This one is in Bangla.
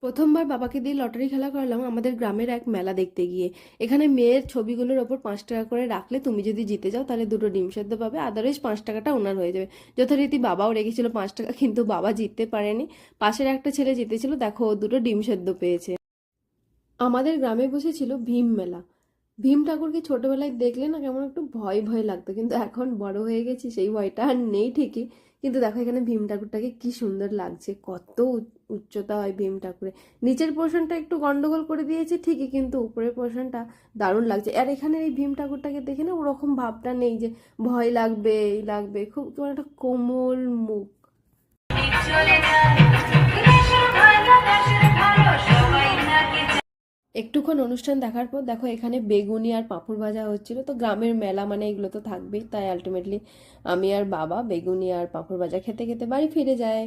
প্রথমবার বাবাকে দিয়ে লটারি খেলা করালাম আমাদের গ্রামের এক মেলা দেখতে গিয়ে। এখানে মেয়ের ছবিগুলোর ওপর 5 টাকা করে রাখলে তুমি যদি জিতে যাও তাহলে দুটো ডিম সেদ্ধ পাবে, আদারওয়াইজ 5 টাকাটা ওনার হয়ে যাবে। যথারীতি বাবাও রেখেছিল 5 টাকা, কিন্তু বাবা জিততে পারেনি। পাশের একটা ছেলে জিতেছিল, দেখো ও দুটো ডিম সেদ্ধ পেয়েছে। আমাদের গ্রামে বসেছিল ভীম মেলা। ভীম ঠাকুরকে ছোটবেলায় দেখলে না কেমন একটু ভয় ভয় লাগতো, কিন্তু এখন বড় হয়ে গেছি সেই ভয়টা আর নেই ঠিকই। কিন্তু দেখো এখানে ভীম ঠাকুরটাকে কি সুন্দর লাগছে, কত উচ্চতা হয় ভীম ঠাকুরের। নিচের পোর্শনটা একটু গন্ডগোল করে দিয়েছে ঠিকই, কিন্তু উপরের পোর্শনটা দারুণ লাগছে। আর এখানে এই ভীম ঠাকুরটাকে দেখে না ওরকম ভাবটা নেই যে ভয় লাগবে এই লাগবে, খুব তোমার একটা কোমল মুখ। একটুক্ষণ অনুষ্ঠান দেখার পর দেখো এখানে বেগুনি আর পাঁপড় ভাজা হচ্ছিল। তো গ্রামের মেলা মানে এগুলো তো থাকবেই, তাই আলটিমেটলি আমি আর বাবা বেগুনি আর পাঁপড় ভাজা খেতে খেতে বাড়ি ফিরে যায়।